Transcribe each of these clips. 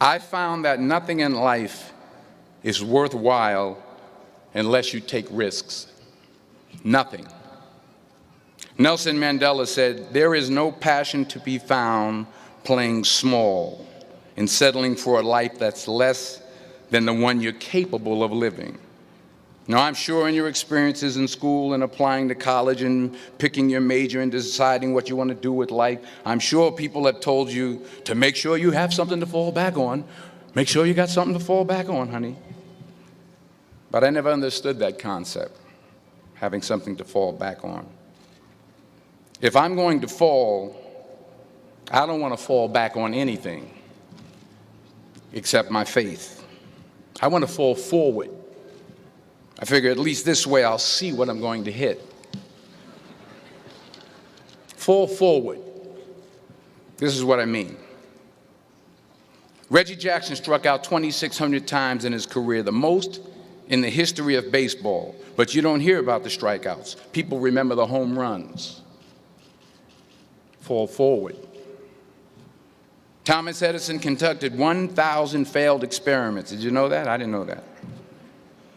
I found that nothing in life is worthwhile unless you take risks. Nothing. Nelson Mandela said, "There is no passion to be found playing small and settling for a life that's less than the one you're capable of living." Now, I'm sure in your experiences in school and applying to college and picking your major and deciding what you want to do with life, I'm sure people have told you to make sure you have something to fall back on. Make sure you got something to fall back on, honey. But I never understood that concept, having something to fall back on. If I'm going to fall, I don't want to fall back on anything except my faith. I want to fall forward. I figure at least this way I'll see what I'm going to hit. Fall forward. This is what I mean. Reggie Jackson struck out 2,600 times in his career, the most in the history of baseball. But you don't hear about the strikeouts. People remember the home runs. Fall forward. Thomas Edison conducted 1,000 failed experiments. Did you know that? I didn't know that.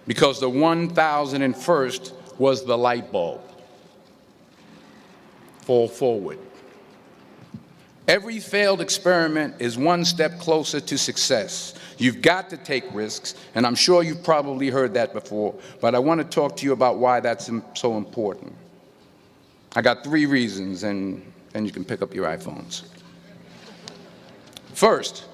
Because the 1,001st was the light bulb. Fall forward. Every failed experiment is one step closer to success. You've got to take risks, and I'm sure you've probably heard that before, but I want to talk to you about why that's so important. I got 3 reasons, and then you can pick up your iPhones. First,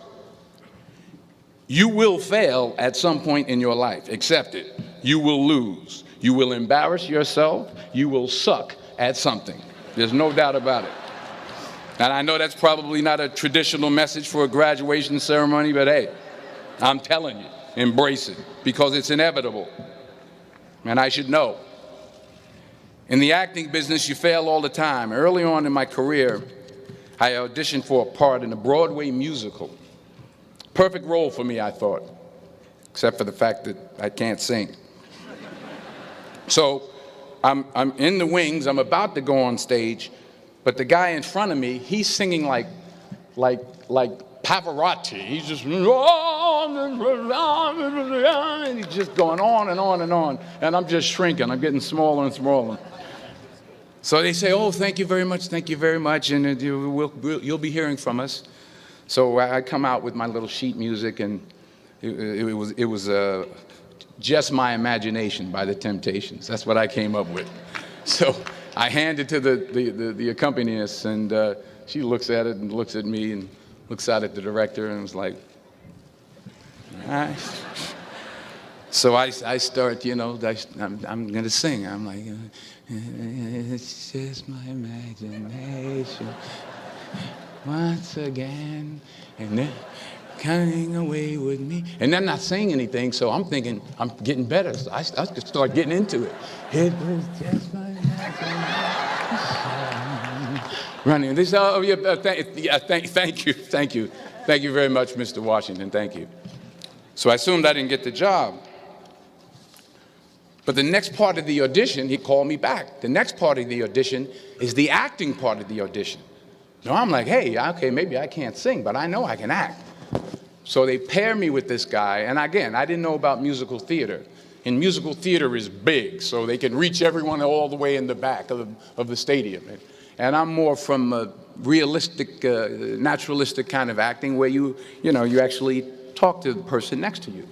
you will fail at some point in your life. Accept it. You will lose. You will embarrass yourself. You will suck at something. There's no doubt about it. And I know that's probably not a traditional message for a graduation ceremony, but hey, I'm telling you, embrace it, because it's inevitable. And I should know. In the acting business, you fail all the time. Early on in my career, I auditioned for a part in a Broadway musical. Perfect role for me, I thought, except for the fact that I can't sing. So I'm in the wings, I'm about to go on stage, but the guy in front of me, he's singing like Pavarotti. He's just, and he's just going on and on and on, and I'm just shrinking, I'm getting smaller and smaller. So they say, "Oh, thank you very much, and you'll be hearing from us." So I come out with my little sheet music, and it was Just My Imagination by the Temptations. That's what I came up with. So I hand it to the accompanist, and she looks at it and looks at me and looks out at the director and was like, "All right." So I start, I'm going to sing. I'm like, "It's just my imagination. Once again, and then coming away with me." And I'm not saying anything, so I'm thinking I'm getting better. So I start getting into it. It was just my imagination. Running. They say, "Oh, yeah, thank you very much, Mr. Washington. Thank you." So I assumed I didn't get the job. But the next part of the audition, he called me back. The next part of the audition is the acting part of the audition. So I'm like, hey, okay, maybe I can't sing, but I know I can act. So they pair me with this guy, and again, I didn't know about musical theater. And musical theater is big, so they can reach everyone all the way in the back of the stadium. And I'm more from a realistic, naturalistic kind of acting where you actually talk to the person next to you.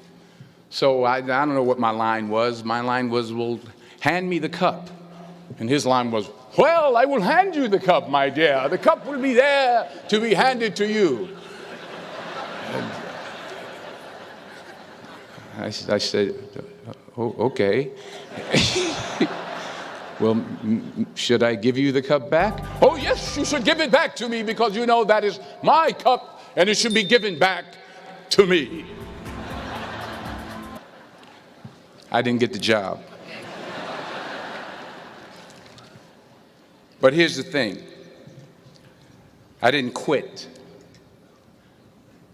So I don't know what my line was. My line was, "Well, hand me the cup." And his line was, "Well, I will hand you the cup, my dear. The cup will be there to be handed to you." I said, "Oh, okay." "Well, should I give you the cup back?" "Oh, yes, you should give it back to me, because you know that is my cup and it should be given back to me." I didn't get the job. But here's the thing. I didn't quit.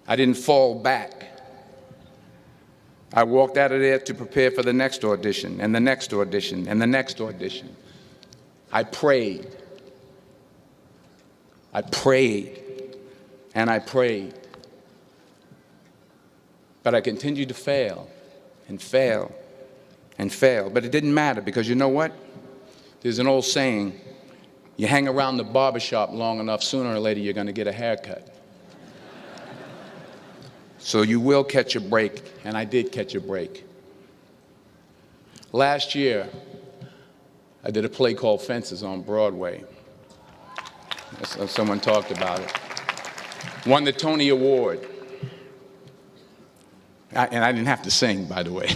I didn't fall back. I walked out of there to prepare for the next audition, and the next audition, and the next audition. I prayed. I prayed, and I prayed. But I continued to fail and fail and fail. But it didn't matter, because you know what? There's an old saying, you hang around the barbershop long enough, sooner or later you're going to get a haircut. So you will catch a break, and I did catch a break. Last year, I did a play called Fences on Broadway. Someone talked about it. Won the Tony Award. And I didn't have to sing, by the way.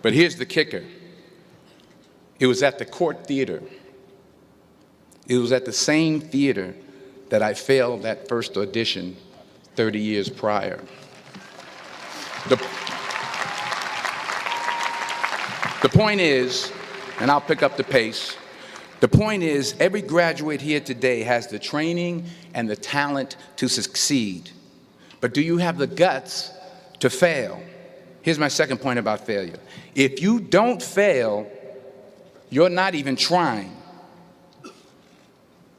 But here's the kicker. It was at the Court Theater. It was at the same theater that I failed that first audition 30 years prior. The point is, and I'll pick up the pace, the point is, every graduate here today has the training and the talent to succeed. But do you have the guts to fail? Here's my second point about failure. If you don't fail, you're not even trying.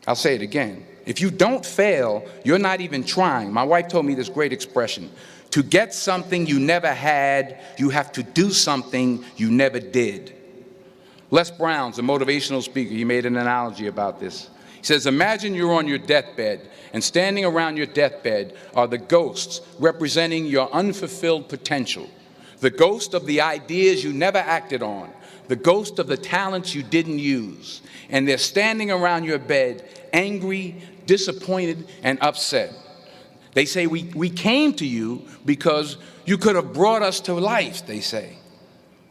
I'll say it again. If you don't fail, you're not even trying. My wife told me this great expression. To get something you never had, you have to do something you never did. Les Brown's a motivational speaker. He made an analogy about this. He says, imagine you're on your deathbed, and standing around your deathbed are the ghosts representing your unfulfilled potential. The ghost of the ideas you never acted on. The ghost of the talents you didn't use. And they're standing around your bed, angry, disappointed, and upset. They say, we came to you because you could have brought us to life, they say.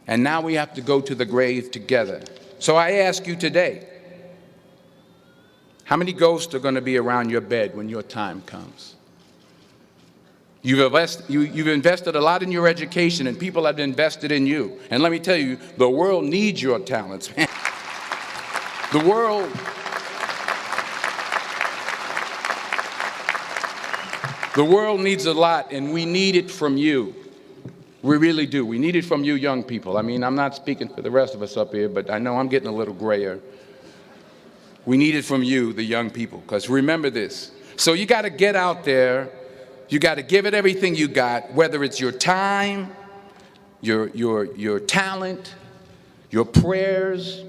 And now we have to go to the grave together. So I ask you today, how many ghosts are going to be around your bed when your time comes? You've invested a lot in your education, and people have invested in you. And let me tell you, the world needs your talents, man. The world needs a lot, and we need it from you. We really do. We need it from you young people. I mean, I'm not speaking for the rest of us up here, but I know I'm getting a little grayer. We need it from you, the young people, because remember this. So you got to get out there. You got to give it everything you got, whether it's your time, your talent, your prayers,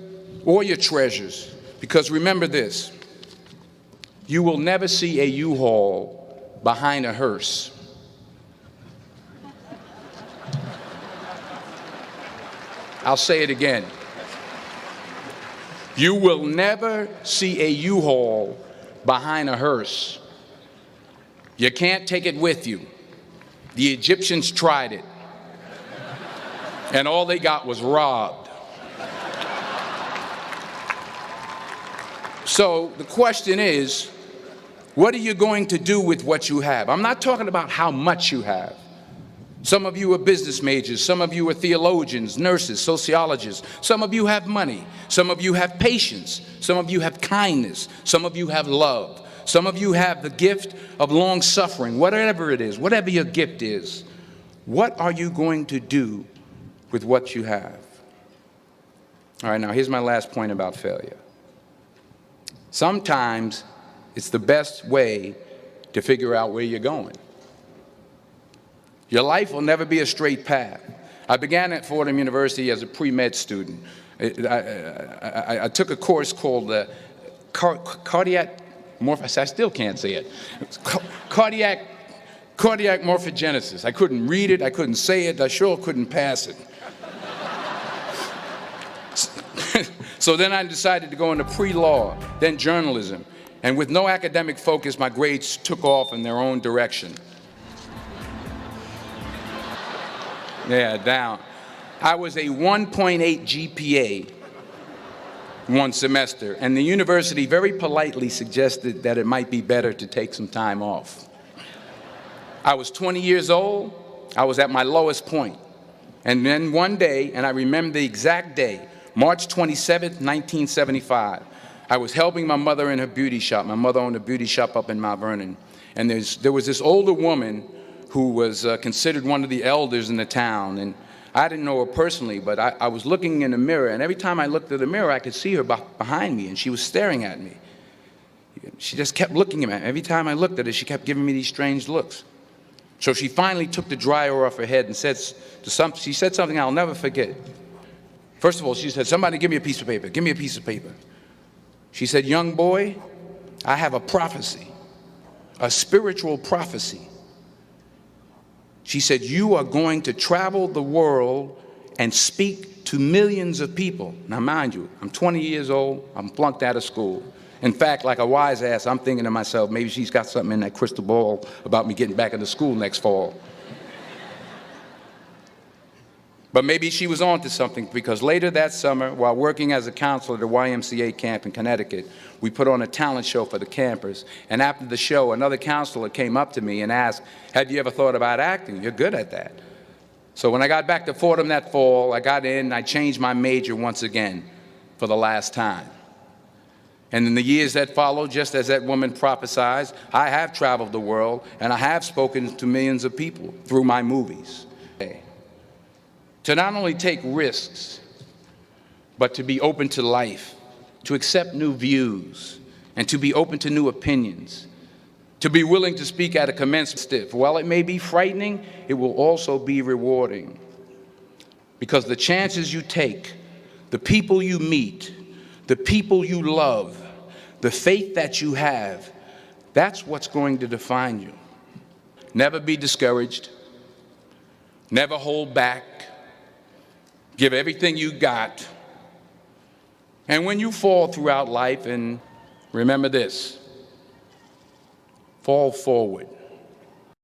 or your treasures. Because remember this, you will never see a U-Haul behind a hearse. I'll say it again. You will never see a U-Haul behind a hearse. You can't take it with you. The Egyptians tried it, and all they got was robbed. So the question is, what are you going to do with what you have? I'm not talking about how much you have. Some of you are business majors, some of you are theologians, nurses, sociologists. Some of you have money, some of you have patience, some of you have kindness, some of you have love. Some of you have the gift of long suffering, whatever it is, whatever your gift is. What are you going to do with what you have? All right, now here's my last point about failure. Sometimes it's the best way to figure out where you're going. Your life will never be a straight path. I began at Fordham University as a pre-med student. I took a course called cardiac morphogenesis. I still can't say it. Cardiac morphogenesis. I couldn't read it. I couldn't say it. I sure couldn't pass it. So then I decided to go into pre-law, then journalism. And with no academic focus, my grades took off in their own direction. Yeah, down. I was a 1.8 GPA one semester, and the university very politely suggested that it might be better to take some time off. I was 20 years old. I was at my lowest point. And then one day, and I remember the exact day, March 27th, 1975, I was helping my mother in her beauty shop. My mother owned a beauty shop up in Mount Vernon. And there was this older woman who was considered one of the elders in the town. And I didn't know her personally, but I was looking in the mirror, and every time I looked at the mirror, I could see her behind me, and she was staring at me. She just kept looking at me. Every time I looked at her, she kept giving me these strange looks. So she finally took the dryer off her head and she said something I'll never forget. First of all, she said, somebody give me a piece of paper, give me a piece of paper. She said, young boy, I have a prophecy, a spiritual prophecy. She said, you are going to travel the world and speak to millions of people. Now, mind you, I'm 20 years old, I'm flunked out of school. In fact, like a wise ass, I'm thinking to myself, maybe she's got something in that crystal ball about me getting back into school next fall. But maybe she was on to something, because later that summer, while working as a counselor at a YMCA camp in Connecticut, we put on a talent show for the campers. And after the show, another counselor came up to me and asked, have you ever thought about acting? You're good at that. So when I got back to Fordham that fall, I got in and I changed my major once again for the last time. And in the years that followed, just as that woman prophesied, I have traveled the world and I have spoken to millions of people through my movies. To not only take risks, but to be open to life, to accept new views, and to be open to new opinions, to be willing to speak at a commencement. While it may be frightening, it will also be rewarding. Because the chances you take, the people you meet, the people you love, the faith that you have, that's what's going to define you. Never be discouraged. Never hold back. Give everything you got. And when you fall throughout life, and remember this, fall forward.